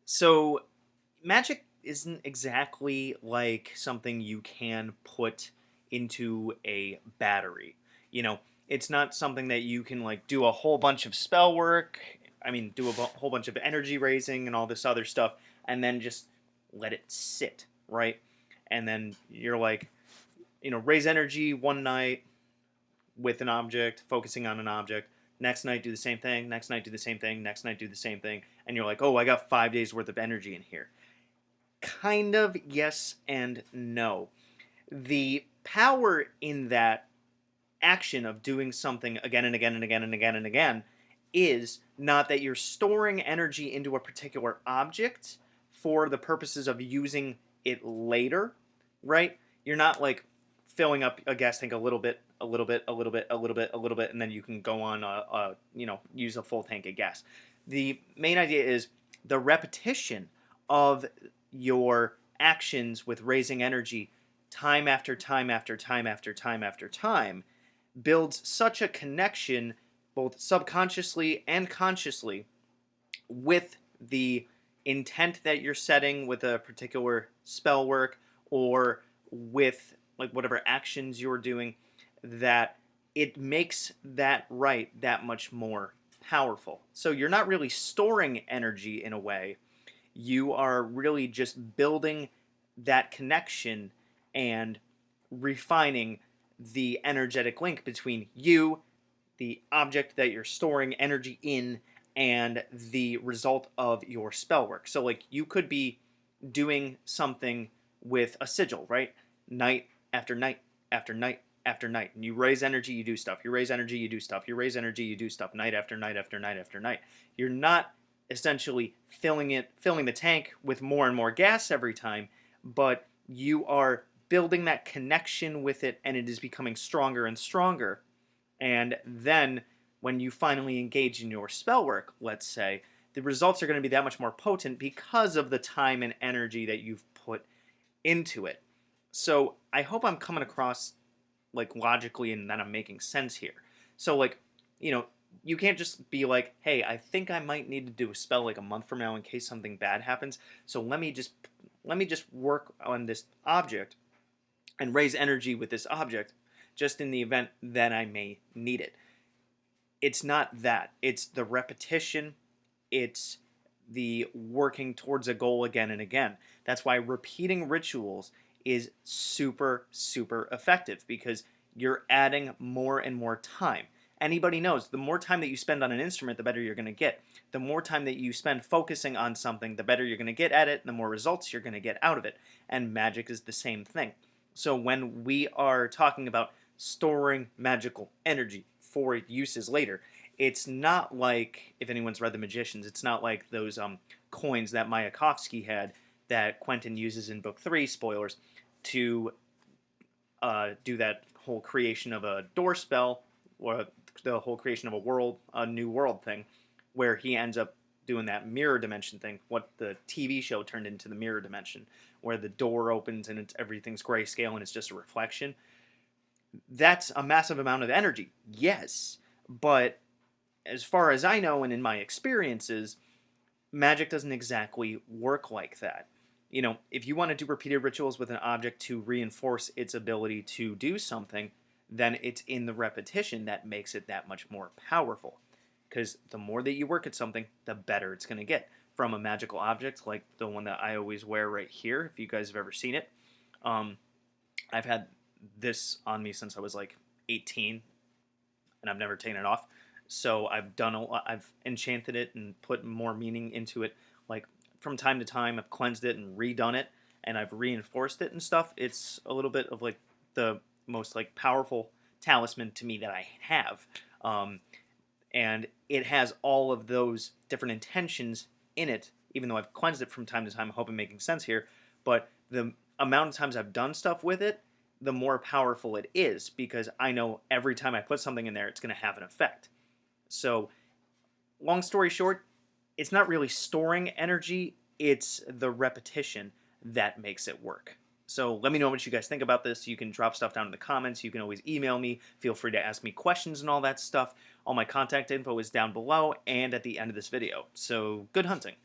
So, magic isn't exactly like something you can put into a battery. You know, it's not something that you can like do a whole bunch of spell work. I mean, do a whole bunch of energy raising and all this other stuff, and then just let it sit, right? And then you're like, raise energy one night with an object, focusing on an object. Next night, do the same thing. Next night, do the same thing. Next night, do the same thing. And you're like, oh, I got 5 days worth of energy in here. Kind of yes and no. The power in that action of doing something again and again and again and again and again is not that you're storing energy into a particular object for the purposes of using it later, right? You're not like filling up a gas tank a little bit, a little bit, a little bit, a little bit, a little bit, and then you can go on use a full tank of gas. The main idea is the repetition of your actions with raising energy time after time after time after time after time builds such a connection, both subconsciously and consciously, with the intent that you're setting with a particular spell work or with like whatever actions you're doing, that it makes that right that much more powerful. So you're not really storing energy in a way, you are really just building that connection and refining the energetic link between you, the object that you're storing energy in, and the result of your spell work. So, like, you could be doing something with a sigil, right? Night after night after night after night. And you raise energy, you do stuff. You raise energy, you do stuff. You raise energy, you do stuff. Night after night after night after night. You're not essentially filling the tank with more and more gas every time, but you are building that connection with it, and it is becoming stronger and stronger. And then when you finally engage in your spell work, let's say, the results are going to be that much more potent because of the time and energy that you've put into it. So I hope I'm coming across like logically and that I'm making sense here. So like, you know, you can't just be like, hey, I think I might need to do a spell like a month from now in case something bad happens. So let me just work on this object and raise energy with this object just in the event that I may need it. It's not that. It's the repetition. It's the working towards a goal again and again. That's why repeating rituals is super, super effective because you're adding more and more time. Anybody knows the more time that you spend on an instrument, the better you're going to get. The more time that you spend focusing on something, the better you're going to get at it, and the more results you're going to get out of it. And magic is the same thing. So when we are talking about storing magical energy for uses later, it's not like, if anyone's read The Magicians, it's not like those coins that Mayakovsky had that Quentin uses in book 3, spoilers, to do that whole creation of a door spell, or the whole creation of a new world thing, where he ends up doing that mirror dimension thing, what the TV show turned into the mirror dimension, where the door opens and everything's grayscale and it's just a reflection. That's a massive amount of energy, yes, but as far as I know and in my experiences, magic doesn't exactly work like that. If you want to do repeated rituals with an object to reinforce its ability to do something, then it's in the repetition that makes it that much more powerful. Because the more that you work at something, the better it's going to get. From a magical object like the one that I always wear right here, if you guys have ever seen it, um, I've had this on me since I was like 18, and I've never taken it off. So I've done a lot. I've enchanted it and put more meaning into it. Like from time to time, I've cleansed it and redone it, and I've reinforced it and stuff. It's a little bit of like the most like powerful talisman to me that I have, and it has all of those different intentions in it. Even though I've cleansed it from time to time, I hope I'm making sense here. But the amount of times I've done stuff with it, the more powerful it is because I know every time I put something in there, it's going to have an effect. So, long story short, it's not really storing energy, it's the repetition that makes it work. So let me know what you guys think about this. You can drop stuff down in the comments. You can always email me. Feel free to ask me questions and all that stuff. All my contact info is down below and at the end of this video. So good hunting.